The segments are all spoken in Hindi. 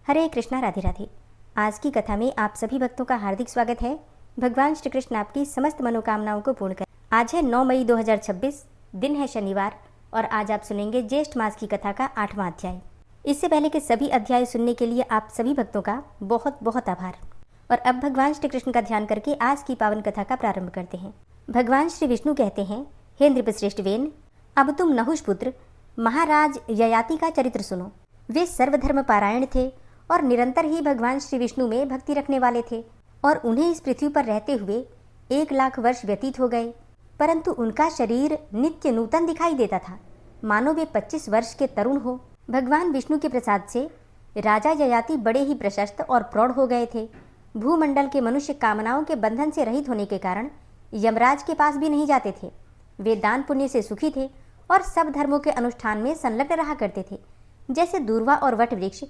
हरे कृष्णा, राधे राधे। आज की कथा में आप सभी भक्तों का हार्दिक स्वागत है। भगवान श्री कृष्ण आपकी समस्त मनोकामनाओं को पूर्ण करें। आज है 9 मई 2026, दिन है शनिवार, और आज आप सुनेंगे ज्येष्ठ मास की कथा का 8वां अध्याय। इससे पहले के सभी अध्याय सुनने के लिए आप सभी भक्तों का बहुत बहुत आभार। और अब भगवान श्री कृष्ण का ध्यान करके आज की पावन कथा का प्रारंभ करते हैं। भगवान श्री विष्णु कहते हैं, हे नृपश्रेष्ठ वेन, अब तुम नहुष पुत्र महाराज ययाति का चरित्र सुनो। वे सर्वधर्म पारायण थे और निरंतर ही भगवान श्री विष्णु में भक्ति रखने वाले थे, और उन्हें इस पृथ्वी पर रहते हुए 1,00,000 वर्ष व्यतीत हो गए, परंतु उनका शरीर नित्य नूतन दिखाई देता था, मानो वे 25 वर्ष के तरुण हो। भगवान विष्णु के प्रसाद से राजा ययाति बड़े ही प्रशस्त और प्रौढ़ हो गए थे। भूमंडल के मनुष्य कामनाओं के बंधन से रहित होने के कारण यमराज के पास भी नहीं जाते थे। वे दान पुण्य से सुखी थे और सब धर्मों के अनुष्ठान में संलग्न रहा करते थे। जैसे दूर्वा और वट वृक्ष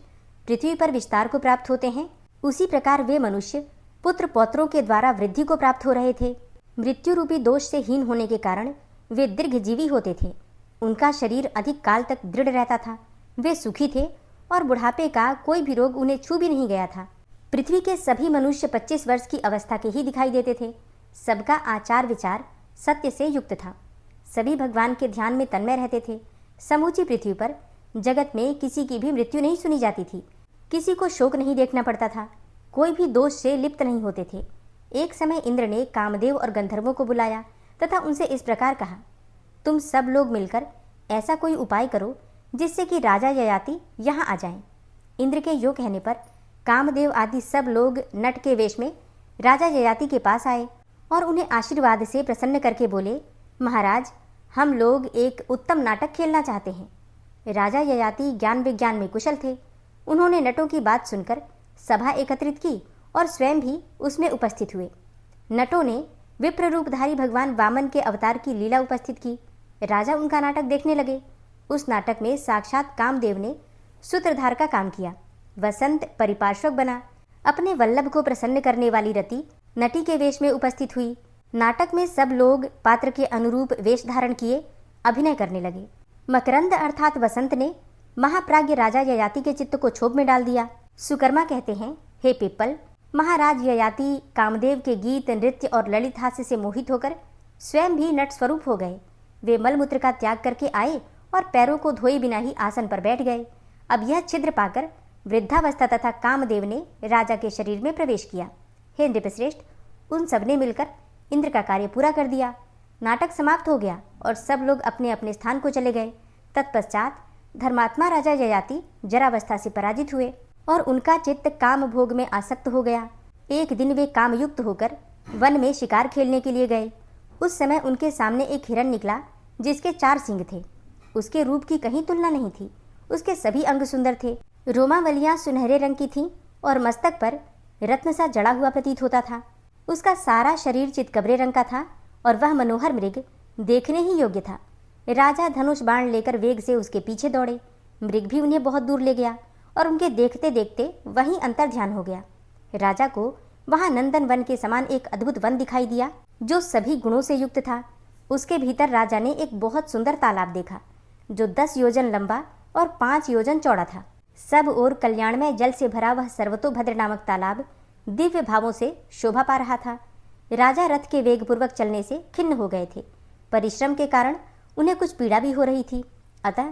पृथ्वी पर विस्तार को प्राप्त होते हैं, उसी प्रकार वे मनुष्य पुत्र पौत्रों के द्वारा वृद्धि को प्राप्त हो रहे थे। मृत्यु रूपी दोष से हीन होने के कारण वे दीर्घजीवी होते थे। उनका शरीर अधिक काल तक दृढ़ रहता था। वे सुखी थे और बुढ़ापे का कोई भी रोग उन्हें छू भी नहीं गया था। पृथ्वी के सभी मनुष्य 25 वर्ष की अवस्था के ही दिखाई देते थे। सबका आचार विचार सत्य से युक्त था। सभी भगवान के ध्यान में तन्मय रहते थे। समूची पृथ्वी पर जगत में किसी की भी मृत्यु नहीं सुनी जाती थी। किसी को शोक नहीं देखना पड़ता था। कोई भी दोष से लिप्त नहीं होते थे। एक समय इंद्र ने कामदेव और गंधर्वों को बुलाया तथा उनसे इस प्रकार कहा, तुम सब लोग मिलकर ऐसा कोई उपाय करो जिससे कि राजा ययाति यहाँ आ जाएं। इंद्र के यो कहने पर कामदेव आदि सब लोग नट के वेश में राजा ययाति के पास आए और उन्हें आशीर्वाद से प्रसन्न करके बोले, महाराज, हम लोग एक उत्तम नाटक खेलना चाहते हैं। राजा ययाति ज्ञान विज्ञान में कुशल थे। उन्होंने नटों की बात सुनकर सभा एकत्रित की और स्वयं भी उसमें उपस्थित हुए। नटों ने विप्र रूपधारी भगवान वामन के अवतार की लीला उपस्थित की। राजा उनका नाटक देखने लगे। उस नाटक में साक्षात कामदेव ने सूत्रधार का काम किया। वसंत परिपार्श्वक बना। अपने वल्लभ को प्रसन्न करने वाली रति नटी के वेश में उपस्थित हुई। नाटक में सब लोग पात्र के अनुरूप वेश धारण किए अभिनय करने लगे। मकरंद अर्थात वसंत ने महाप्राज्य राजा ययाति के चित्त को क्षोभ में डाल दिया। सुकर्मा कहते हैं, हे पिप्पल, महाराज ययाति कामदेव के गीत, नृत्य और ललित हास्य से मोहित होकर स्वयं भी नट स्वरूप हो गए। वे मलमूत्र का त्याग करके आए और पैरों को धोए बिना ही आसन पर बैठ गए। अब यह छिद्र पाकर वृद्धावस्था तथा कामदेव ने राजा के शरीर में प्रवेश किया। हे नृपश्रेष्ठ, उन सबने मिलकर इंद्र का कार्य पूरा कर दिया। नाटक समाप्त हो गया और सब लोग अपने अपने स्थान को चले गए। तत्पश्चात धर्मात्मा राजा ययाति जरावस्था से पराजित हुए और उनका चित्त काम भोग में आसक्त हो गया। एक दिन वे कामयुक्त होकर वन में शिकार खेलने के लिए गए। उस समय उनके सामने एक हिरण निकला जिसके 4 सींग थे। उसके रूप की कहीं तुलना नहीं थी। उसके सभी अंग सुंदर थे। रोमावलियां सुनहरे रंग की थीं और मस्तक पर रत्न सा जड़ा हुआ प्रतीत होता था। उसका सारा शरीर चितकबरे रंग का था और वह मनोहर मृग देखने ही योग्य था। राजा धनुष बाण लेकर वेग से उसके पीछे दौड़े। मृग भी उन्हें बहुत दूर ले गया और उनके देखते देखते वहीं अंतर ध्यान हो गया। राजा को वहां नंदन वन के समान एक अद्भुत वन दिखाई दिया जो सभी गुणों से युक्त था। उसके भीतर राजा ने एक बहुत सुंदर तालाब देखा जो 10 योजन लंबा और 5 योजन चौड़ा था। सब ओर कल्याणमय जल से भरा वह सर्वतोभद्र नामक तालाब दिव्य भावों से शोभा पा रहा था। राजा रथ के वेगपूर्वक चलने से खिन्न हो गए थे। परिश्रम के कारण उन्हें कुछ पीड़ा भी हो रही थी। अतः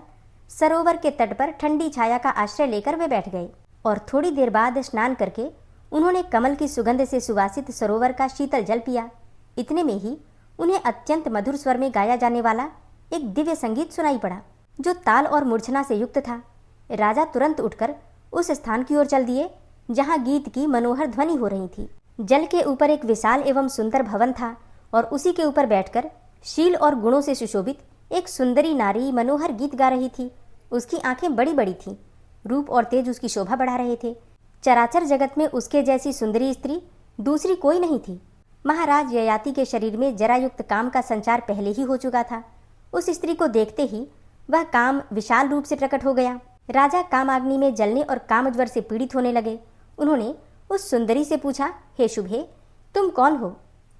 सरोवर के तट पर ठंडी छाया का आश्रय लेकर वे बैठ गए और थोड़ी देर बाद स्नान करके उन्होंने कमल की सुगंध से सुवासित सरोवर का शीतल जल पिया। इतने में ही उन्हें अत्यंत मधुर स्वर में गाया जाने वाला एक दिव्य संगीत सुनाई पड़ा जो ताल और मूर्छना से युक्त था। राजा तुरंत उठकर उस स्थान की ओर चल दिए जहाँ गीत की मनोहर ध्वनि हो रही थी। जल के ऊपर एक विशाल एवं सुंदर भवन था और उसी के ऊपर बैठकर शील और गुणों से सुशोभित एक सुंदरी नारी मनोहर गीत गा रही थी। उसकी आंखें बड़ी बड़ी थीं। रूप और तेज उसकी शोभा बढ़ा रहे थे। चराचर जगत में उसके जैसी सुंदरी स्त्री दूसरी कोई नहीं थी। महाराज ययाति के शरीर में जरायुक्त काम का संचार पहले ही हो चुका था। उस स्त्री को देखते ही वह काम विशाल रूप से प्रकट हो गया। राजा कामाग्नि में जलने और कामज्वर से पीड़ित होने लगे। उन्होंने उस सुंदरी से पूछा, हे शुभे, तुम कौन हो?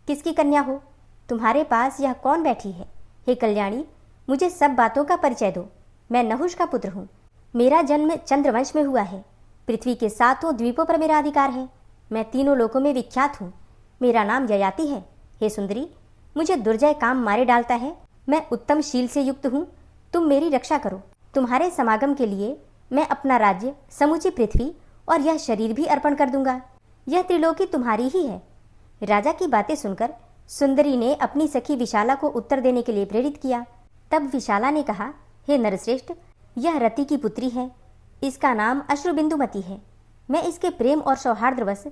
किसकी कन्या हो? तुम्हारे पास यह कौन बैठी है? हे कल्याणी, मुझे सब बातों का परिचय दो। मैं नहुष का पुत्र हूँ। मेरा जन्म चंद्रवंश में हुआ है। पृथ्वी के 7 द्वीपों पर मेरा अधिकार है। मैं तीनों लोकों में विख्यात हूँ। मेरा नाम ययाति है। हे सुंदरी, मुझे दुर्जय काम मारे डालता है। मैं उत्तम शील से युक्त हूँ। तुम मेरी रक्षा करो। तुम्हारे समागम के लिए मैं अपना राज्य, समूची पृथ्वी और यह शरीर भी अर्पण कर दूंगा। यह त्रिलोकी तुम्हारी ही है। राजा की बातें सुनकर सुंदरी ने अपनी सखी विशाला को उत्तर देने के लिए प्रेरित किया। तब विशाला ने कहा, हे नरश्रेष्ठ, यह रति की पुत्री है। इसका नाम अश्रुबिंदुमती है। मैं इसके प्रेम और सौहार्दवश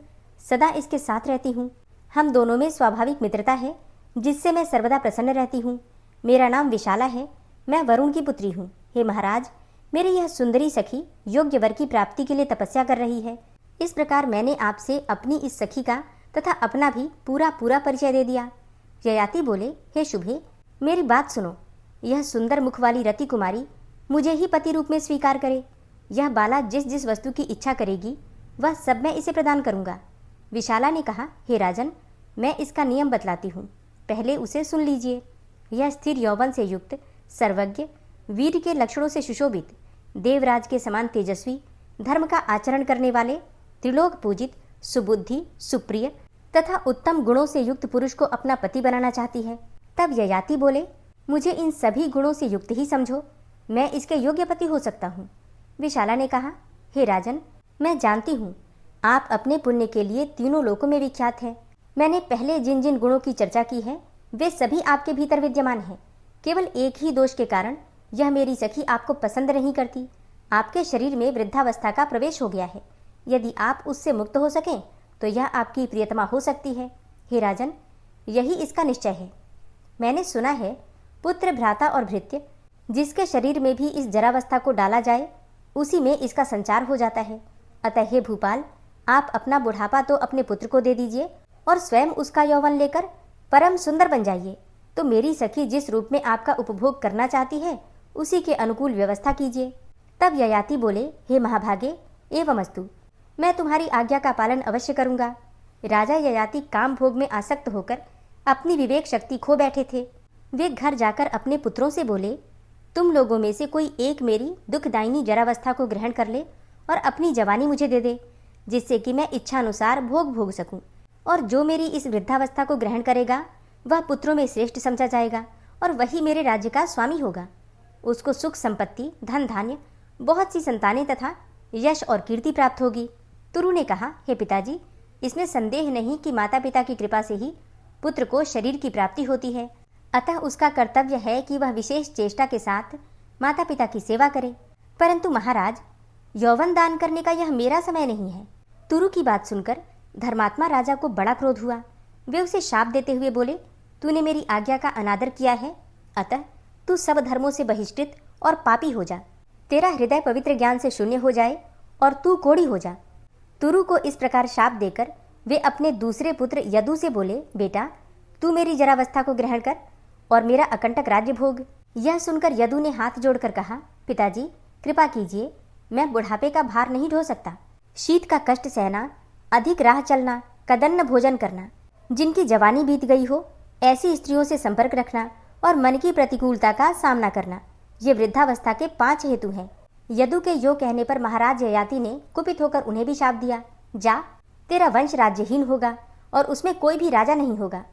सदा इसके साथ रहती हूँ। हम दोनों में स्वाभाविक मित्रता है, जिससे मैं सर्वदा प्रसन्न रहती हूँ। मेरा नाम विशाला है। मैं वरुण की पुत्री हूँ। हे महाराज, मेरी यह सुंदरी सखी योग्य वर की प्राप्ति के लिए तपस्या कर रही है। इस प्रकार मैंने आपसे अपनी इस सखी का तथा अपना भी पूरा परिचय दे दिया। ययाति बोले, हे शुभे, मेरी बात सुनो। यह सुंदर मुख वाली रति कुमारी मुझे ही पति रूप में स्वीकार करे। यह बाला जिस जिस वस्तु की इच्छा करेगी वह सब मैं इसे प्रदान करूंगा। विशाला ने कहा, हे राजन, मैं इसका नियम बतलाती हूँ, पहले उसे सुन लीजिए। यह स्थिर यौवन से युक्त, सर्वज्ञ, वीर के लक्षणों से सुशोभित, देवराज के समान तेजस्वी, धर्म का आचरण करने वाले, त्रिलोक पूजित, सुबुद्धि, सुप्रिय तथा उत्तम गुणों से युक्त पुरुष को अपना पति बनाना चाहती है। तब ययाति बोले, मुझे इन सभी गुणों से युक्त ही समझो, मैं इसके योग्य पति हो सकता हूँ। विशाला ने कहा, हे राजन, मैं जानती हूँ आप अपने पुण्य के लिए तीनों लोकों में विख्यात हैं। मैंने पहले जिन जिन गुणों की चर्चा की है वे सभी आपके भीतर विद्यमान हैं। केवल एक ही दोष के कारण यह मेरी सखी आपको पसंद नहीं करती। आपके शरीर में वृद्धावस्था का प्रवेश हो गया है। यदि आप उससे मुक्त हो सकें तो यह आपकी प्रियतमा हो सकती है। हे राजन, यही इसका निश्चय है। मैंने सुना है पुत्र, भ्राता और भृत्य जिसके शरीर में भी इस जरावस्था को डाला जाए उसी में इसका संचार हो जाता है। अतः हे भूपाल, आप अपना बुढ़ापा तो अपने पुत्र को दे दीजिए और स्वयं उसका यौवन लेकर परम सुंदर बन जाइए। तो मेरी सखी जिस रूप में आपका उपभोग करना चाहती है उसी के अनुकूल व्यवस्था कीजिए। तब ययाति बोले, हे महाभागे, एवमस्तु, मैं तुम्हारी आज्ञा का पालन अवश्य करूंगा। राजा ययाति काम भोग में आसक्त होकर अपनी विवेक शक्ति खो बैठे थे। वे घर जाकर अपने पुत्रों से बोले, तुम लोगों में से कोई एक मेरी दुखदायिनी जरावस्था को ग्रहण कर ले और अपनी जवानी मुझे दे दे, जिससे कि मैं इच्छानुसार भोग सकूं। और जो मेरी इस वृद्धावस्था को ग्रहण करेगा वह पुत्रों में श्रेष्ठ समझा जाएगा और वही मेरे राज्य का स्वामी होगा। उसको सुख संपत्ति, धन धान्य, बहुत सी संतानें तथा यश और कीर्ति प्राप्त होगी। तुरु ने कहा, हे पिताजी, इसमें संदेह नहीं कि माता पिता की कृपा से ही पुत्र को शरीर की प्राप्ति होती है। अतः उसका कर्तव्य है कि वह विशेष चेष्टा के साथ माता पिता की सेवा करे। परंतु महाराज, यौवन दान करने का यह मेरा समय नहीं है। तुरु की बात सुनकर धर्मात्मा राजा को बड़ा क्रोध हुआ। वे उसे शाप देते हुए बोले, तूने मेरी आज्ञा का अनादर किया है, अतः तू सब धर्मों से बहिष्कृत और पापी हो जा। तेरा हृदय पवित्र ज्ञान से शून्य हो जाए और तू कोढ़ी हो जा। तुरु को इस प्रकार शाप देकर वे अपने दूसरे पुत्र यदु से बोले, बेटा, तू मेरी जरावस्था को ग्रहण कर और मेरा अकंटक राज्य भोग। यह सुनकर यदु ने हाथ जोड़कर कहा, पिताजी, कृपा कीजिए, मैं बुढ़ापे का भार नहीं ढो सकता। शीत का कष्ट सहना, अधिक राह चलना, कदन्न भोजन करना, जिनकी जवानी बीत गई हो ऐसी स्त्रियों से संपर्क रखना और मन की प्रतिकूलता का सामना करना, ये वृद्धावस्था के 5 हेतु हैं। यदु के यो कहने पर महाराज ययाति ने कुपित होकर उन्हें भी शाप दिया, जा, तेरा वंश राज्यहीन होगा और उसमें कोई भी राजा नहीं होगा।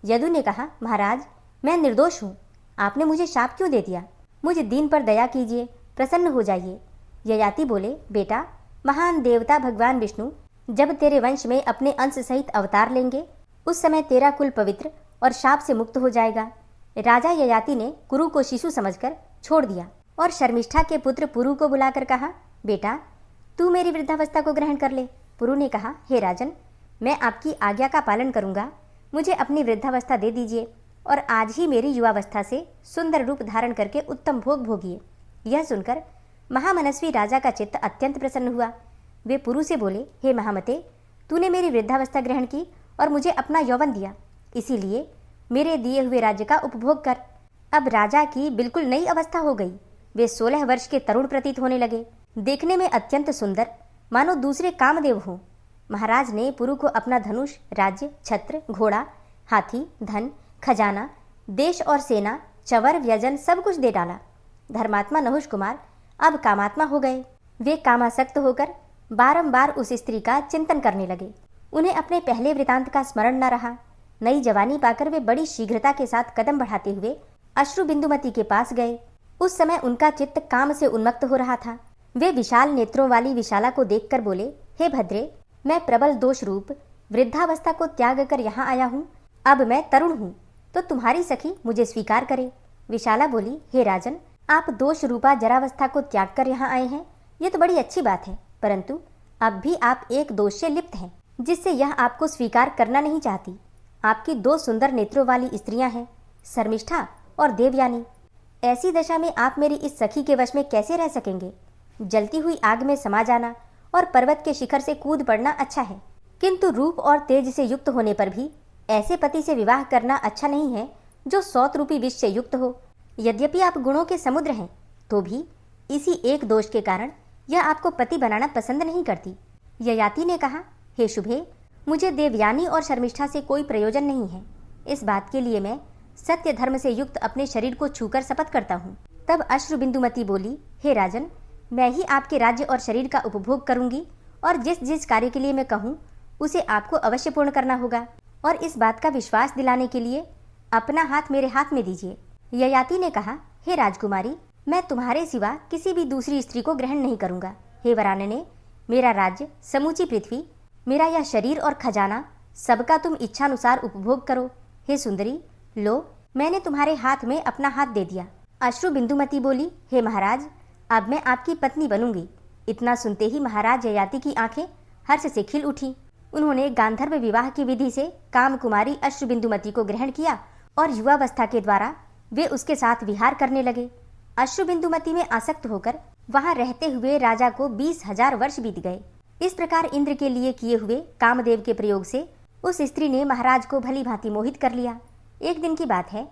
यदु ने कहा, महाराज, मैं निर्दोष हूँ, आपने मुझे शाप क्यों दे दिया? मुझे दीन पर दया कीजिए, प्रसन्न हो जाइए। ययाति बोले, बेटा, महान देवता भगवान विष्णु जब तेरे वंश में अपने अंश सहित अवतार लेंगे उस समय तेरा कुल पवित्र और शाप से मुक्त हो जाएगा। राजा ययाति ने कुरु को शिशु समझकर छोड़ दिया और शर्मिष्ठा के पुत्र पुरु को बुलाकर कहा, बेटा, तू मेरी वृद्धावस्था को ग्रहण कर ले। पुरु ने कहा, हे राजन, मैं आपकी आज्ञा का पालन करूंगा, मुझे अपनी वृद्धावस्था दे दीजिए और आज ही मेरी युवावस्था से सुंदर रूप धारण करके उत्तम भोग भोगिए। यह सुनकर महामनस्वी राजा का चित्त अत्यंत प्रसन्न हुआ। वे पुरु से बोले, हे महामते, तूने मेरी वृद्धावस्था ग्रहण की और मुझे अपना यौवन दिया, इसीलिए मेरे दिए हुए राज्य का उपभोग कर। अब राजा की बिल्कुल नई अवस्था हो गई। वे 16 वर्ष के तरुण प्रतीत होने लगे, देखने में अत्यंत सुंदर, मानो दूसरे कामदेव हों। महाराज ने पुरु को अपना धनुष, राज्य, छत्र, घोड़ा, हाथी, धन, खजाना, देश और सेना, चवर, व्यजन सब कुछ दे डाला। धर्मात्मा नहुष कुमार अब कामात्मा हो गए। वे कामासक्त होकर बारंबार उस स्त्री का चिंतन करने लगे। उन्हें अपने पहले वृतांत का स्मरण न रहा। नई जवानी पाकर वे बड़ी शीघ्रता के साथ कदम बढ़ाते हुए अश्रु बिंदुमती के पास गए। उस समय उनका चित्त काम से उन्मत्त हो रहा था। वे विशाल नेत्रों वाली विशाला को देखकर बोले, हे भद्रे, मैं प्रबल दोष रूप वृद्धावस्था को त्याग कर यहाँ आया हूँ। अब मैं तरुण हूँ, तो तुम्हारी सखी मुझे स्वीकार करे। विशाला बोली, हे राजन, आप दोष रूपा जरावस्था को त्याग कर यहाँ आए हैं, ये तो बड़ी अच्छी बात है, परंतु अब भी आप एक दोष से लिप्त हैं, जिससे यह आपको स्वीकार करना नहीं चाहती। आपकी 2 सुंदर नेत्रों वाली स्त्रियां हैं, शर्मिष्ठा और देवयानी। ऐसी दशा में आप मेरी इस सखी के वश में कैसे रह सकेंगे? जलती हुई आग में समा जाना और पर्वत के शिखर से कूद पड़ना अच्छा है, किंतु रूप और तेज से युक्त होने पर भी ऐसे पति से विवाह करना अच्छा नहीं है जो 100 रूपी विष से युक्त हो। यद्यपि आप गुणों के समुद्र हैं, तो भी इसी एक दोष के कारण यह आपको पति बनाना पसंद नहीं करती। ययाति ने कहा, हे शुभे, मुझे देवयानी और शर्मिष्ठा से कोई प्रयोजन नहीं है। इस बात के लिए मैं सत्य धर्म से युक्त अपने शरीर को छूकर शपथ करता हूँ। तब अश्रु बिंदुमती बोली, हे राजन, मैं ही आपके राज्य और शरीर का उपभोग करूंगी और जिस जिस कार्य के लिए मैं कहूँ उसे आपको अवश्य पूर्ण करना होगा, और इस बात का विश्वास दिलाने के लिए अपना हाथ मेरे हाथ में दीजिए। ययाति ने कहा, हे राजकुमारी, मैं तुम्हारे सिवा किसी भी दूसरी स्त्री को ग्रहण नहीं करूंगा। हे वरानने, मेरा राज्य, समूची पृथ्वी, मेरा यह शरीर और खजाना, सबका तुम इच्छानुसार उपभोग करो। हे सुंदरी, लो, मैंने तुम्हारे हाथ में अपना हाथ दे दिया। अश्रु बिंदुमती बोली, हे महाराज, अब मैं आपकी पत्नी बनूंगी। इतना सुनते ही महाराज ययाति की आंखें हर्ष से खिल उठी। उन्होंने गांधर्व विवाह की विधि से काम कुमारी अश्रु बिंदुमती को ग्रहण किया और युवावस्था के द्वारा वे उसके साथ विहार करने लगे। अश्रु बिंदुमती में आसक्त होकर वहां रहते हुए राजा को 20,000 वर्ष बीत गए। इस प्रकार इंद्र के लिए किए हुए कामदेव के प्रयोग से उस स्त्री ने महाराज को भली भांति मोहित कर लिया। एक दिन की बात है,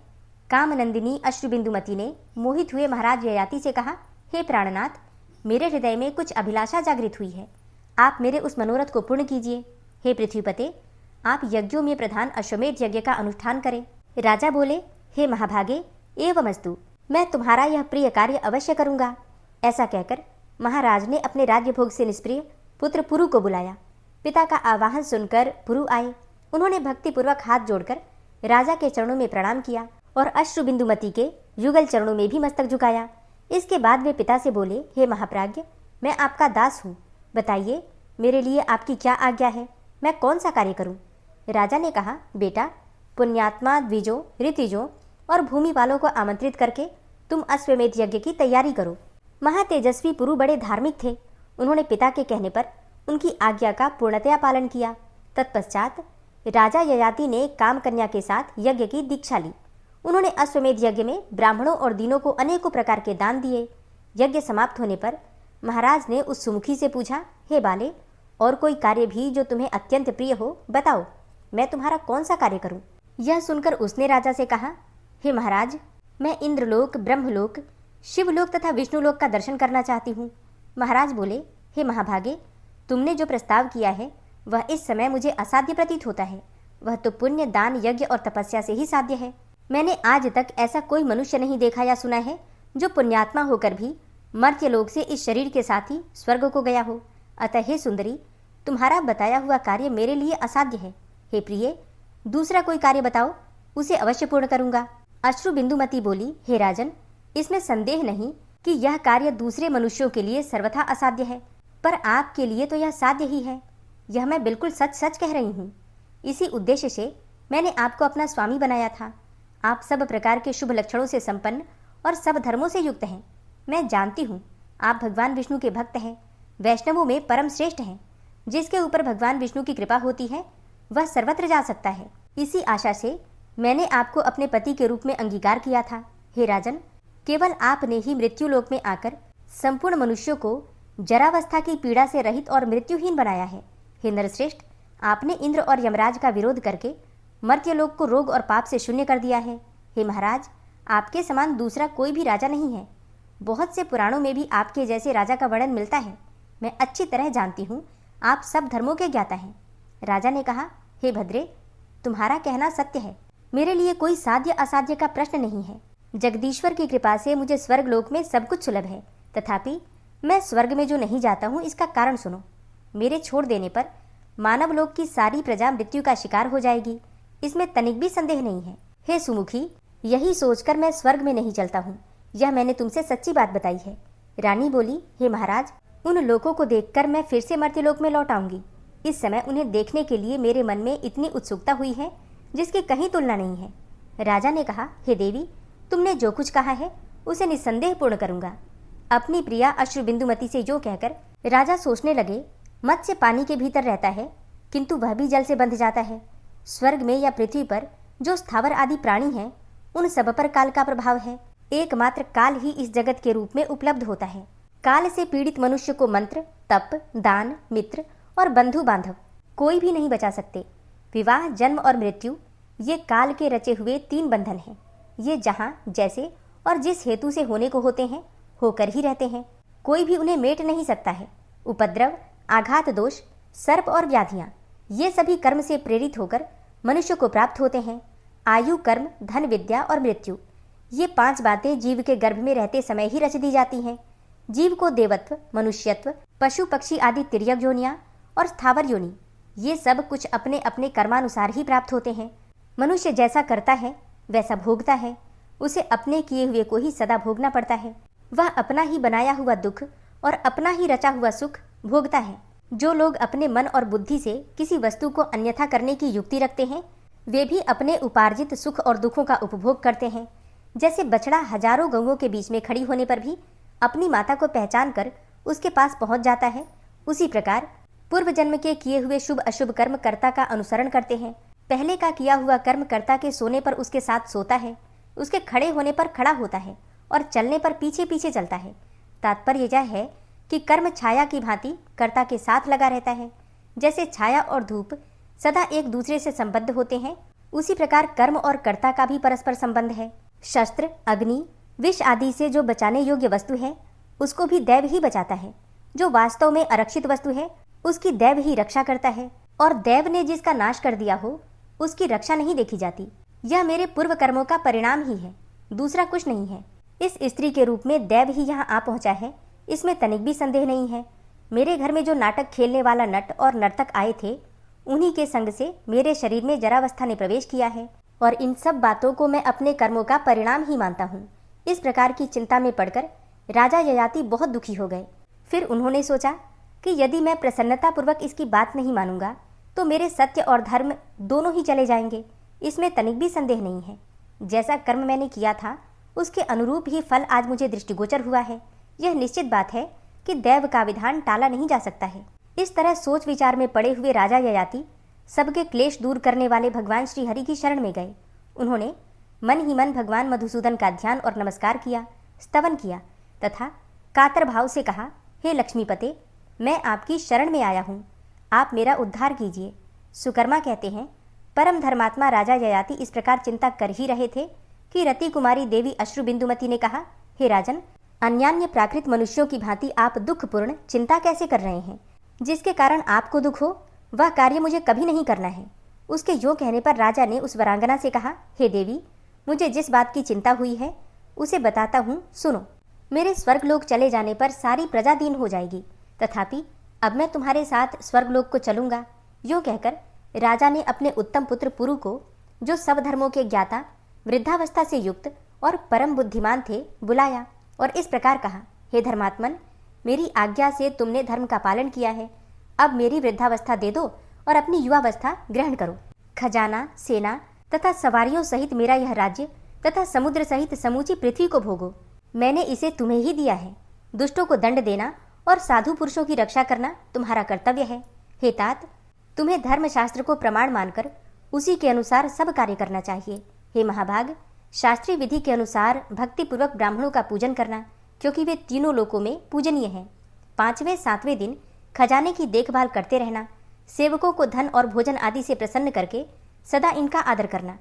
कामनंदिनी अश्रु बिंदुमती ने मोहित हुए महाराज ययाति से कहा, हे प्राणनाथ, मेरे हृदय में कुछ अभिलाषा जागृत हुई है, आप मेरे उस मनोरथ को पूर्ण कीजिए। हे पृथ्वीपते, आप यज्ञों में प्रधान अश्वमेध यज्ञ का अनुष्ठान करें। राजा बोले, हे महाभागे, एवमस्तु, मैं तुम्हारा यह प्रिय कार्य अवश्य करूंगा। ऐसा कहकर महाराज ने अपने राज्य भोग से निष्प्रिय पुत्र पुरु को बुलाया। पिता का आवाहन सुनकर पुरु आए। उन्होंने भक्तिपूर्वक हाथ जोड़कर राजा के चरणों में प्रणाम किया और अश्रु बिंदुमती के युगल चरणों में भी मस्तक झुकाया। इसके बाद वे पिता से बोले, हे महाप्राज्ञ, मैं आपका दास हूँ, बताइए मेरे लिए आपकी क्या आज्ञा है, मैं कौन सा कार्य करूँ? राजा ने कहा, बेटा, पुण्यात्मा द्विजों, ऋतिजों और भूमि वालों को आमंत्रित करके तुम अश्वमेध यज्ञ की तैयारी करो। महातेजस्वी पुरु बड़े धार्मिक थे। उन्होंने पिता के कहने पर उनकी आज्ञा का पूर्णतया पालन किया। तत्पश्चात राजा ययाति ने काम कन्या के साथ यज्ञ की दीक्षा ली। उन्होंने अश्वमेध यज्ञ में ब्राह्मणों और दीनों को अनेकों प्रकार के दान दिए। यज्ञ समाप्त होने पर महाराज ने उस सुमुखी से पूछा, हे बाले, और कोई कार्य भी जो तुम्हें अत्यंत प्रिय हो बताओ, मैं तुम्हारा कौन सा कार्य करूं? यह सुनकर उसने राजा से कहा, हे महाराज, मैं इंद्रलोक, ब्रह्मलोक, शिवलोक तथा विष्णुलोक का दर्शन करना चाहती हूँ। महाराज बोले, हे महाभागे, तुमने जो प्रस्ताव किया है वह इस समय मुझे असाध्य प्रतीत होता है। वह तो पुण्य, दान, यज्ञ और तपस्या से ही साध्य है। मैंने आज तक ऐसा कोई मनुष्य नहीं देखा या सुना है जो पुण्यात्मा होकर भी मर्त्यलोक से इस शरीर के साथ ही स्वर्ग को गया हो। अतः हे सुंदरी, तुम्हारा बताया हुआ कार्य मेरे लिए असाध्य है। हे प्रिय, दूसरा कोई कार्य बताओ, उसे अवश्य पूर्ण करूंगा। अश्रु बिंदुमती बोली, हे राजन, इसमें संदेह नहीं कि यह कार्य दूसरे मनुष्यों के लिए सर्वथा असाध्य है, पर आपके लिए तो यह साध्य ही है। यह मैं बिल्कुल सच सच कह रही हूँ। इसी उद्देश्य से मैंने आपको अपना स्वामी बनाया था। आप सब प्रकार के शुभ लक्षणों से संपन्न और सब धर्मों से युक्त हैं। मैं जानती हूँ आप भगवान विष्णु के भक्त हैं, वैष्णवों में परम श्रेष्ठ हैं। जिसके ऊपर भगवान विष्णु की कृपा होती है वह सर्वत्र जा सकता है। इसी आशा से मैंने आपको अपने पति के रूप में अंगीकार किया था। हे राजन, केवल आपने ही मृत्युलोक में आकर संपूर्ण मनुष्यों को जरावस्था की पीड़ा से रहित और मृत्युहीन बनाया है। हे नरश्रेष्ठ, आपने इंद्र और यमराज का विरोध करके मर्त्यलोक को रोग और पाप से शून्य कर दिया है। हे महाराज, आपके समान दूसरा कोई भी राजा नहीं है। बहुत से पुराणों में भी आपके जैसे राजा का वर्णन मिलता है। मैं अच्छी तरह जानती हूँ आप सब धर्मों के ज्ञाता हैं। राजा ने कहा, हे भद्रे, तुम्हारा कहना सत्य है। मेरे लिए कोई साध्य असाध्य का प्रश्न नहीं है। जगदीश्वर की कृपा से मुझे स्वर्ग लोक में सब कुछ सुलभ है, तथापि मैं स्वर्ग में जो नहीं जाता हूँ इसका कारण सुनो। मेरे छोड़ देने पर मानव लोक की सारी प्रजा मृत्यु का शिकार हो जाएगी, इसमें तनिक भी संदेह नहीं है। हे सुमुखी, यही सोचकर मैं स्वर्ग में नहीं चलता हूँ। यह मैंने तुमसे सच्ची बात बताई है। रानी बोली, हे महाराज, उन लोगों को देखकर मैं फिर से मर्त्यलोक में लौट आऊंगी। इस समय उन्हें देखने के लिए मेरे मन में इतनी उत्सुकता हुई है जिसकी कहीं तुलना नहीं है। राजा ने कहा, हे देवी, तुमने जो कुछ कहा है उसे निस्संदेह पूर्ण करूंगा। अपनी प्रिया अश्रुबिंदुमती से जो कहकर राजा सोचने लगे, मत्स्य पानी के भीतर रहता है किंतु वह भी जल से बंध जाता है। स्वर्ग में या पृथ्वी पर जो स्थावर आदि प्राणी हैं उन सब पर काल का प्रभाव है। एकमात्र काल ही इस जगत के रूप में उपलब्ध होता है। काल से पीड़ित मनुष्य को मंत्र, तप, दान, मित्र और बंधु बांधव कोई भी नहीं बचा सकते। विवाह, जन्म और मृत्यु ये काल के रचे हुए 3 बंधन हैं। ये जहाँ, जैसे और जिस हेतु से होने को होते हैं होकर ही रहते हैं। कोई भी उन्हें मेट नहीं सकता है। उपद्रव, आघात, दोष, सर्प और व्याधियाँ ये सभी कर्म से प्रेरित होकर मनुष्य को प्राप्त होते हैं। आयु, कर्म, धन, विद्या और मृत्यु ये 5 बातें जीव के गर्भ में रहते समय ही रच दी जाती हैं। जीव को देवत्व, मनुष्यत्व, पशु पक्षी आदि तिर्यक योनियाँ और स्थावर योनि ये सब कुछ अपने अपने कर्मानुसार ही प्राप्त होते हैं। मनुष्य जैसा करता है वैसा भोगता है। उसे अपने किए हुए को ही सदा भोगना पड़ता है। वह अपना ही बनाया हुआ दुख और अपना ही रचा हुआ सुख भोगता है। जो लोग अपने मन और बुद्धि से किसी वस्तु को अन्यथा करने की युक्ति रखते हैं वे भी अपने उपार्जित सुख और दुखों का उपभोग करते हैं। जैसे बछड़ा हजारों गौओं के बीच में खड़ी होने पर भी अपनी माता को पहचान कर उसके पास पहुंच जाता है, उसी प्रकार पूर्व जन्म के किए हुए शुभ अशुभ कर्म कर्ता का अनुसरण करते हैं। पहले का किया हुआ कर्म कर्ता के सोने पर उसके साथ सोता है, उसके खड़े होने पर खड़ा होता है और चलने पर पीछे पीछे चलता है। तात्पर्य यह है कि कर्म छाया की भांति कर्ता के साथ लगा रहता है। जैसे छाया और धूप सदा एक दूसरे से संबद्ध होते हैं, उसी प्रकार कर्म और कर्ता का भी परस्पर संबंध है। शस्त्र, अग्नि, विष आदि से जो बचाने योग्य वस्तु है उसको भी दैव ही बचाता है। जो वास्तव में अरक्षित वस्तु है उसकी दैव ही रक्षा करता है, और दैव ने जिसका नाश कर दिया हो उसकी रक्षा नहीं देखी जाती। यह मेरे पूर्व कर्मों का परिणाम ही है, दूसरा कुछ नहीं है। इस स्त्री के रूप में दैव ही यहाँ आ पहुंचा है, इसमें तनिक भी संदेह नहीं है। मेरे घर में जो नाटक खेलने वाला नट और नर्तक आए थे उन्हीं के संग से मेरे शरीर में जरावस्था ने प्रवेश किया है, और इन सब बातों को मैं अपने कर्मों का परिणाम ही मानता हूँ। इस प्रकार की चिंता में पड़कर राजा ययाति बहुत दुखी हो गए। फिर उन्होंने सोचा कि यदि मैं प्रसन्नतापूर्वक इसकी बात नहीं मानूंगा तो मेरे सत्य और धर्म दोनों ही चले जाएंगे, इसमें तनिक भी संदेह नहीं है। जैसा कर्म मैंने किया था उसके अनुरूप ही फल आज मुझे दृष्टिगोचर हुआ है। यह निश्चित बात है कि दैव का विधान टाला नहीं जा सकता है। इस तरह सोच विचार में पड़े हुए राजा ययाति सबके क्लेश दूर करने वाले भगवान श्री हरि की शरण में गए। उन्होंने मन ही मन भगवान मधुसूदन का ध्यान और नमस्कार किया, स्तवन किया तथा कातर भाव से कहा, हे लक्ष्मीपते, मैं आपकी शरण में आया हूँ, आप मेरा उद्धार कीजिए। सुकर्मा कहते हैं, परम धर्मात्मा राजा ययाति इस प्रकार चिंता कर ही रहे थे कि रति कुमारी देवी अश्रुबिंदुमती ने कहा, हे राजन, अन्यान्य प्राकृत मनुष्यों की भांति आप दुखपूर्ण चिंता कैसे कर रहे हैं? जिसके कारण आपको दुख हो वह कार्य मुझे कभी नहीं करना है। उसके यो कहने पर राजा ने उस वरांगना से कहा, हे देवी, मुझे जिस बात की चिंता हुई है उसे बताता हूँ, सुनो। मेरे स्वर्गलोक चले जाने पर सारी प्रजा दीन हो जाएगी, तथापि अब मैं तुम्हारे साथ स्वर्गलोक को चलूंगा। यूँ कहकर राजा ने अपने उत्तम पुत्र पुरु को, जो सब धर्मों के ज्ञाता, वृद्धावस्था से युक्त और परम बुद्धिमान थे, बुलाया और इस प्रकार कहा, हे धर्मात्मन, मेरी आज्ञा से तुमने धर्म का पालन किया है, अब मेरी वृद्धावस्था दे दो और अपनी युवावस्था ग्रहण करो। खजाना, सेना तथा सवारियों सहित मेरा यह राज्य तथा समुद्र सहित समूची पृथ्वी को भोगो। मैंने इसे तुम्हें ही दिया है। दुष्टों को दंड देना और साधु पुरुषों की रक्षा करना तुम्हारा कर्तव्य है। हे तात, तुम्हें धर्मशास्त्र को प्रमाण मानकर उसी के अनुसार सब कार्य करना चाहिए। हे महाभाग, शास्त्रीय विधि के अनुसार भक्तिपूर्वक ब्राह्मणों का पूजन करना, क्योंकि वे तीनों लोकों में पूजनीय हैं। 5वें 7वें दिन खजाने की देखभाल करते रहना, सेवकों को धन और भोजन आदि से प्रसन्न करके सदा इनका आदर करना,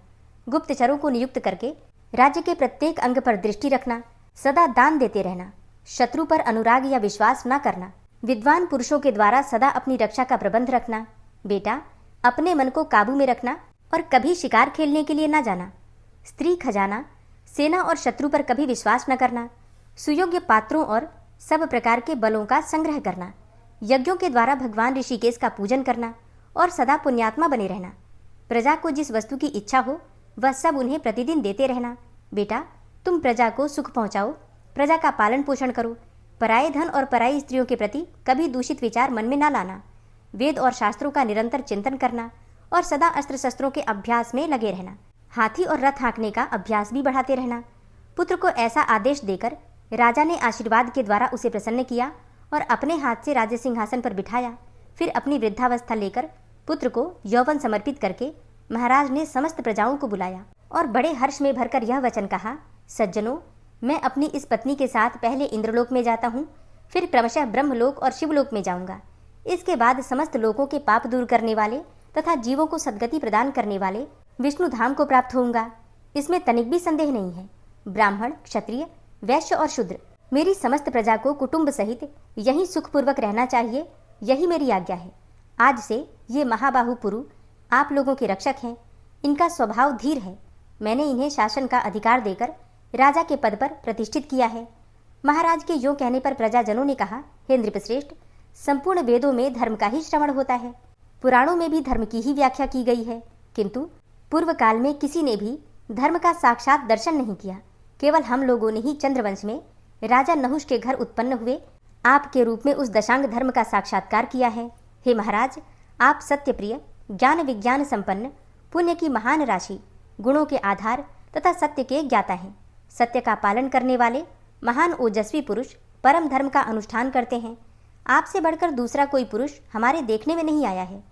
गुप्तचरों को नियुक्त करके राज्य के प्रत्येक अंग पर दृष्टि रखना, सदा दान देते रहना, शत्रु पर अनुराग या विश्वास न करना, विद्वान पुरुषों के द्वारा सदा अपनी रक्षा का प्रबंध रखना। बेटा, अपने मन को काबू में रखना और कभी शिकार खेलने के लिए न जाना। स्त्री, खजाना, सेना और शत्रु पर कभी विश्वास न करना। सुयोग्य पात्रों और सब प्रकार के बलों का संग्रह करना। यज्ञों के द्वारा भगवान ऋषिकेश का पूजन करना और सदा पुण्यात्मा बने रहना। प्रजा को जिस वस्तु की इच्छा हो वह सब उन्हें प्रतिदिन देते रहना। बेटा, तुम प्रजा को सुख पहुंचाओ, प्रजा का पालन पोषण करो, पराये धन और पराई स्त्रियों के प्रति कभी दूषित विचार मन में ना लाना, वेद और शास्त्रों का निरंतर चिंतन करना और सदा अस्त्र शस्त्रों के अभ्यास में लगे रहना। हाथी और रथ हाँकने का अभ्यास भी बढ़ाते रहना। पुत्र को ऐसा आदेश देकर राजा ने आशीर्वाद के द्वारा उसे प्रसन्न किया और अपने हाथ से राज्य सिंहासन पर बिठाया। फिर अपनी वृद्धावस्था लेकर पुत्र को यौवन समर्पित करके महाराज ने समस्त प्रजाओं को बुलाया और बड़े हर्ष में भरकर यह वचन कहा, सज्जनों, मैं अपनी इस पत्नी के साथ पहले इंद्रलोक में जाता हूँ, फिर क्रमशः ब्रह्मलोक और शिवलोक में जाऊंगा। इसके बाद समस्त लोगों के पाप दूर करने वाले तथा जीवों को सद्गति प्रदान करने वाले विष्णु धाम को प्राप्त होऊंगा। इसमें तनिक भी संदेह नहीं है। ब्राह्मण, क्षत्रिय, वैश्य और शूद्र, मेरी समस्त प्रजा को कुटुंब सहित यहीं सुखपूर्वक रहना चाहिए, यही मेरी आज्ञा है। आज से ये महाबाहु पुरु आप लोगों के रक्षक हैं। इनका स्वभाव धीर है। मैंने इन्हें शासन का अधिकार देकर राजा के पद पर प्रतिष्ठित किया है। महाराज के यूं कहने पर प्रजाजनों ने कहा, हे नृपश्रेष्ठ, संपूर्ण वेदों में धर्म का ही श्रवण होता है, पुराणों में भी धर्म की ही व्याख्या की गई है, किंतु पूर्व काल में किसी ने भी धर्म का साक्षात दर्शन नहीं किया। केवल हम लोगों ने ही चंद्रवंश में राजा नहुष के घर उत्पन्न हुए आपके रूप में उस दशांग धर्म का साक्षात्कार किया है। हे महाराज, आप सत्यप्रिय, ज्ञान विज्ञान संपन्न, पुण्य की महान राशि, गुणों के आधार तथा सत्य के ज्ञाता हैं। सत्य का पालन करने वाले महान ओजस्वी पुरुष परम धर्म का अनुष्ठान करते हैं। आपसे बढ़कर दूसरा कोई पुरुष हमारे देखने में नहीं आया है।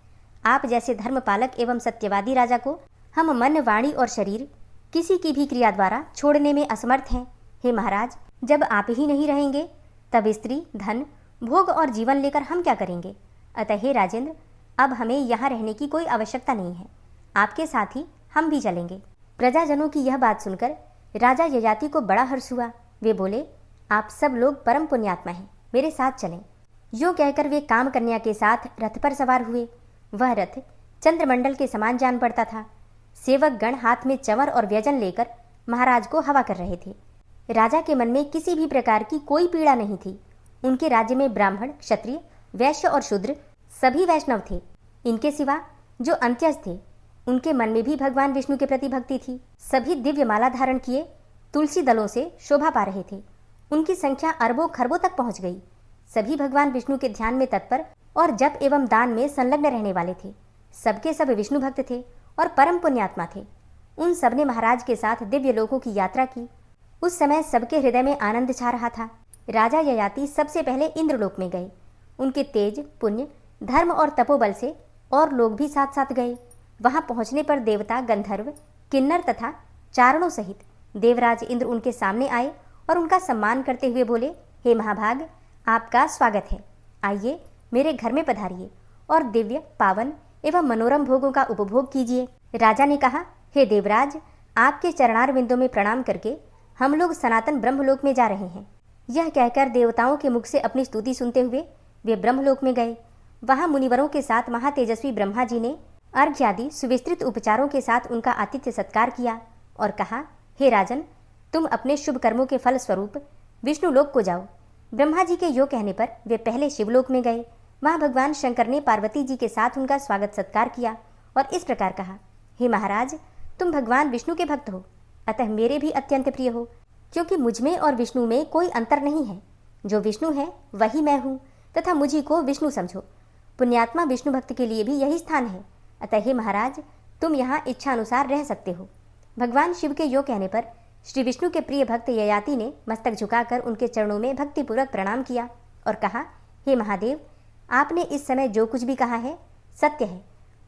आप जैसे धर्म पालक एवं सत्यवादी राजा को हम मन, वाणी और शरीर किसी की भी क्रिया द्वारा छोड़ने में असमर्थ हैं। हे महाराज, जब आप ही नहीं रहेंगे तब स्त्री, धन, भोग और जीवन लेकर हम क्या करेंगे? अतः हे राजेंद्र, अब हमें यहाँ रहने की कोई आवश्यकता नहीं है। आपके साथ ही हम भी चलेंगे। प्रजाजनों की यह बात सुनकर राजा ययाति को बड़ा हर्ष हुआ। वे बोले, आप सब लोग परम पुण्यात्मा हैं, मेरे साथ चलें। यूँ कहकर वे काम कन्या के साथ रथ पर सवार हुए। वह रथ चंद्रमंडल के समान जान पड़ता था। सेवक गण हाथ में चंवर और व्यजन लेकर महाराज को हवा कर रहे थे। राजा के मन में किसी भी प्रकार की कोई पीड़ा नहीं थी। उनके राज्य में ब्राह्मण, क्षत्रिय, वैश्य और शूद्र सभी वैष्णव थे। इनके सिवा जो अंत्यज थे उनके मन में भी भगवान विष्णु के प्रति भक्ति थी। सभी दिव्य माला धारण किए तुलसी दलों से शोभा पा रहे थे। उनकी संख्या अरबों खरबों तक पहुंच गई। सभी भगवान विष्णु के ध्यान में तत्पर और जप एवं दान में संलग्न रहने वाले थे। सबके सब विष्णु भक्त थे और परम पुण्यात्मा थे। उन सब ने महाराज के साथ दिव्य लोकों की यात्रा की। उस समय सबके हृदय में आनंद छा रहा था। राजा ययाति सबसे पहले इंद्रलोक में गए। उनके तेज, पुण्य, धर्म और तपोबल से और लोग भी साथ साथ गए। वहां पहुंचने पर देवता, गंधर्व, किन्नर तथा चारणों सहित देवराज इंद्र उनके सामने आए और उनका सम्मान करते हुए बोले, हे महाभाग, आपका स्वागत है। आइए मेरे घर में पधारिए और दिव्य, पावन एवं मनोरम भोगों का उपभोग कीजिए। राजा ने कहा, हे देवराज, आपके चरणार बिंदों में प्रणाम करके हम लोग सनातन ब्रह्मलोक में जा रहे हैं। यह कहकर देवताओं के मुख से अपनी स्तुति सुनते हुए वे ब्रह्मलोक में गए। वहां मुनिवरों के साथ महातेजस्वी ब्रह्मा जी ने अर्घ्य आदि सुविस्तृत उपचारों के साथ उनका आतिथ्य सत्कार किया और कहा, हे राजन, तुम अपने शुभ कर्मों के फल स्वरूप विष्णु लोक को जाओ। ब्रह्मा जी के यो कहने पर वे पहले शिवलोक में गए। वहां भगवान शंकर ने पार्वती जी के साथ उनका स्वागत सत्कार किया और इस प्रकार कहा, हे महाराज, तुम भगवान विष्णु के भक्त हो, अतः मेरे भी अत्यंत प्रिय हो, क्योंकि मुझमें और विष्णु में कोई अंतर नहीं है। जो विष्णु है वही मैं हूँ तथा मुझी को विष्णु समझो। पुण्यात्मा विष्णु भक्त के लिए भी यही स्थान है। अतः हे महाराज, तुम यहाँ इच्छा अनुसार रह सकते हो। भगवान शिव के यो कहने पर श्री विष्णु के प्रिय भक्त ययाति ने मस्तक झुकाकर उनके चरणों में भक्तिपूर्वक प्रणाम किया और कहा, हे महादेव, आपने इस समय जो कुछ भी कहा है सत्य है।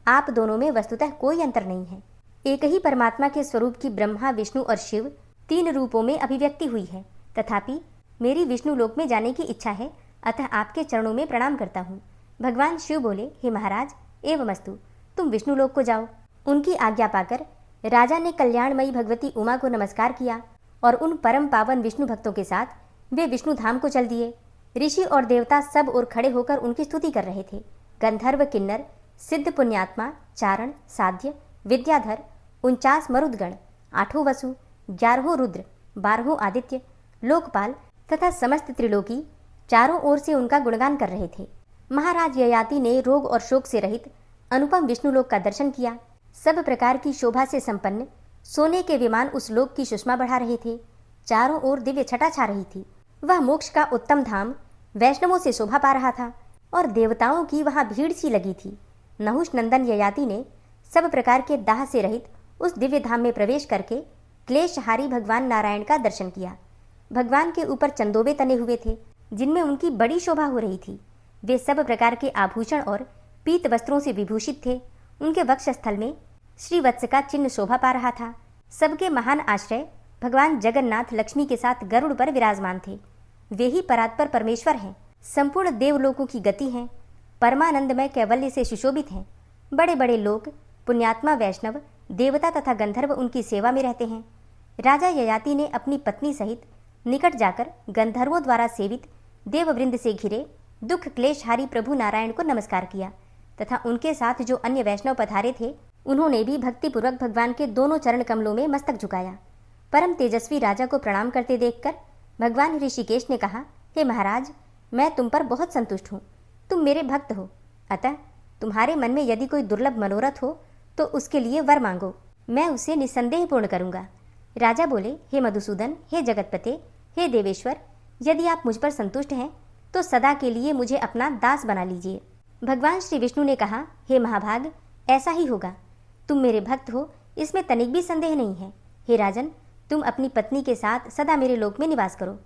आप दोनों में वस्तुतः कोई अंतर नहीं है। एक ही परमात्मा के स्वरूप की ब्रह्मा, विष्णु और शिव 3 रूपों में अभिव्यक्ति हुई है। तथापि मेरी विष्णु लोक में जाने की इच्छा है, अतः आपके चरणों में प्रणाम करता हूँ। भगवान शिव बोले, हे महाराज, एवमस्तु, तुम विष्णु लोक को जाओ। उनकी आज्ञा पाकर राजा ने कल्याणमयी भगवती उमा को नमस्कार किया और उन परम पावन विष्णु भक्तों के साथ वे विष्णु धाम को चल दिए। ऋषि और देवता सब ओर खड़े होकर उनकी स्तुति कर रहे थे। गंधर्व, किन्नर, सिद्ध पुण्यात्मा, चारण, साध्य, विद्याधर, 49 मरुदगण, 8 वसु, 11 रुद्र, 12 आदित्य, लोकपाल तथा समस्त त्रिलोकी चारों ओर से उनका गुणगान कर रहे थे। महाराज ययाति ने रोग और शोक से रहित अनुपम विष्णुलोक का दर्शन किया। सब प्रकार की शोभा से संपन्न सोने के विमान उस लोक की सुषमा बढ़ा रहे थे। चारों ओर दिव्य छटा छा रही थी। वह मोक्ष का उत्तम धाम वैष्णवों से शोभा पा रहा था और देवताओं की वहां भीड़ सी लगी थी। नहुष नंदन ययाति ने सब प्रकार के दाह से रहित उस दिव्य धाम में प्रवेश करके क्लेशहारी भगवान नारायण का दर्शन किया। भगवान के ऊपर चंदोबे तने हुए थे जिनमें उनकी बड़ी शोभा हो रही थी। वे सब प्रकार के आभूषण और पीत वस्त्रों से विभूषित थे। उनके वक्षस्थल में श्रीवत्स का चिन्ह शोभा पा रहा था। सबके महान आश्रय भगवान जगन्नाथ लक्ष्मी के साथ गरुड़ पर विराजमान थे। वे ही परात्पर परमेश्वर हैं, संपूर्ण देवलोकों की गति हैं, परमानंदमय कैवल्य से सुशोभित हैं। बड़े बड़े लोग, पुण्यात्मा वैष्णव, देवता तथा गंधर्व उनकी सेवा में रहते हैं। राजा ययाति ने अपनी पत्नी सहित निकट जाकर गंधर्वों द्वारा सेवित देववृंद से घिरे दुख क्लेशहारी प्रभु नारायण को नमस्कार किया तथा उनके साथ जो अन्य वैष्णव पधारे थे उन्होंने भी भक्तिपूर्वक भगवान के दोनों चरण कमलों में मस्तक झुकाया। परम तेजस्वी राजा को प्रणाम करते देखकर भगवान ऋषिकेश ने कहा, हे महाराज, मैं तुम पर बहुत संतुष्ट हूँ। तुम मेरे भक्त हो, अतः तुम्हारे मन में यदि कोई दुर्लभ मनोरथ हो तो उसके लिए वर मांगो, मैं उसे निस्संदेह पूर्ण करूँगा। राजा बोले, हे मधुसूदन, हे जगतपते, हे देवेश्वर, यदि आप मुझ पर संतुष्ट हैं तो सदा के लिए मुझे अपना दास बना लीजिए। भगवान श्री विष्णु ने कहा, हे महाभाग, ऐसा ही होगा। तुम मेरे भक्त हो, इसमें तनिक भी संदेह नहीं है। हे राजन, तुम अपनी पत्नी के साथ सदा मेरे लोक में निवास करो।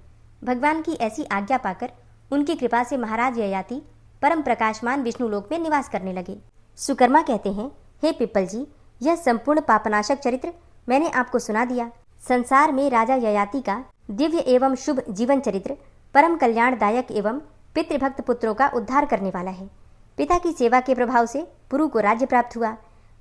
भगवान की ऐसी आज्ञा पाकर उनकी कृपा से महाराज ययाति परम प्रकाशमान विष्णु लोक में निवास करने लगे। सुकर्मा कहते हैं, हे पिप्पल जी, यह संपूर्ण पापनाशक चरित्र मैंने आपको सुना दिया। संसार में राजा ययाति का दिव्य एवं शुभ जीवन चरित्र परम कल्याणदायक एवं पितृभक्त पुत्रों का उद्धार करने वाला है। पिता की सेवा के प्रभाव से पुरु को राज्य प्राप्त हुआ।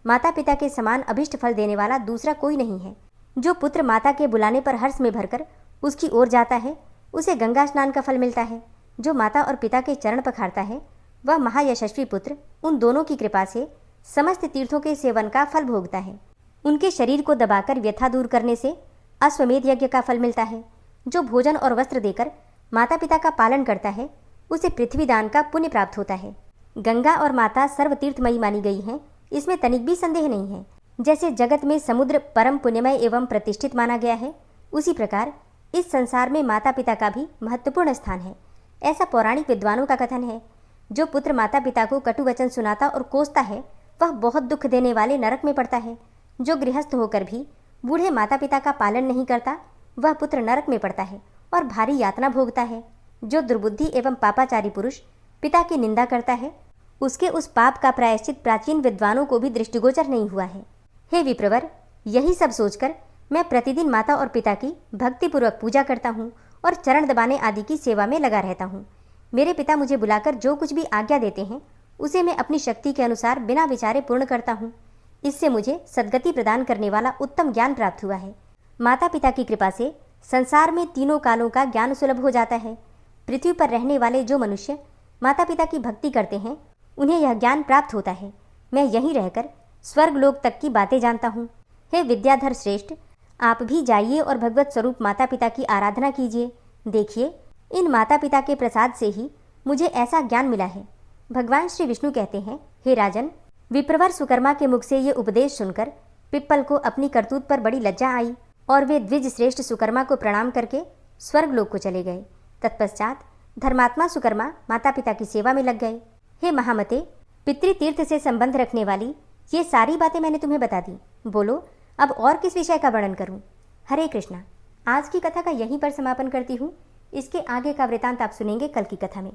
माता पिता के समान अभिष्ट फल देने वाला दूसरा कोई नहीं है। जो पुत्र माता के बुलाने पर हर्ष में भरकर उसकी ओर जाता है उसे गंगा स्नान का फल मिलता है। जो माता और पिता के चरण पखारता है वह महायशस्वी पुत्र उन दोनों की कृपा से समस्त तीर्थों के सेवन का फल भोगता है। उनके शरीर को दबाकर व्यथा दूर करने से अश्वमेध यज्ञ का फल मिलता है। जो भोजन और वस्त्र देकर माता पिता का पालन करता है उसे पृथ्वी दान का पुण्य प्राप्त होता है। गंगा और माता सर्वतीर्थमयी मानी गई हैं, इसमें तनिक भी संदेह नहीं है। जैसे जगत में समुद्र परम पुण्यमय एवं प्रतिष्ठित माना गया है, उसी प्रकार इस संसार में माता पिता का भी महत्वपूर्ण स्थान है। ऐसा पौराणिक विद्वानों का कथन है। जो पुत्र माता पिता को कटु वचन सुनाता और कोसता है वह बहुत दुख देने वाले नरक में पड़ता है। जो गृहस्थ होकर भी बूढ़े माता पिता का पालन नहीं करता वह पुत्र नरक में पड़ता है और भारी यातना भोगता है। जो दुर्बुद्धि एवं पापाचारी पुरुष पिता की निंदा करता है उसके उस पाप का प्रायश्चित प्राचीन विद्वानों को भी दृष्टिगोचर नहीं हुआ है। हे विप्रवर, यही सब सोचकर मैं प्रतिदिन माता और पिता की भक्तिपूर्वक पूजा करता हूँ और चरण दबाने आदि की सेवा में लगा रहता हूँ। मेरे पिता मुझे बुलाकर जो कुछ भी आज्ञा देते हैं उसे मैं अपनी शक्ति के अनुसार बिना विचारे पूर्ण करता हूँ। इससे मुझे सद्गति प्रदान करने वाला उत्तम ज्ञान प्राप्त हुआ है। माता पिता की कृपा से संसार में तीनों कालों का ज्ञान सुलभ हो जाता है। पृथ्वी पर रहने वाले जो मनुष्य माता पिता की भक्ति करते हैं उन्हें यह ज्ञान प्राप्त होता है। मैं यहीं रहकर स्वर्ग लोक तक की बातें जानता हूँ। हे विद्याधर श्रेष्ठ, आप भी जाइए और भगवत स्वरूप माता पिता की आराधना कीजिए। देखिए, इन माता पिता के प्रसाद से ही मुझे ऐसा ज्ञान मिला है। भगवान श्री विष्णु कहते हैं, हे राजन, विप्रवर सुकर्मा के मुख से ये उपदेश सुनकर पिप्पल को अपनी करतूत पर बड़ी लज्जा आई और वे द्विज श्रेष्ठ सुकर्मा को प्रणाम करके स्वर्ग लोक को चले गए। तत्पश्चात धर्मात्मा सुकर्मा माता पिता की सेवा में लग गए। हे महामते, पितृतीर्थ से संबंध रखने वाली ये सारी बातें मैंने तुम्हें बता दी। बोलो, अब और किस विषय का वर्णन करूं? हरे कृष्णा। आज की कथा का यहीं पर समापन करती हूँ। इसके आगे का वृतांत आप सुनेंगे कल की कथा में।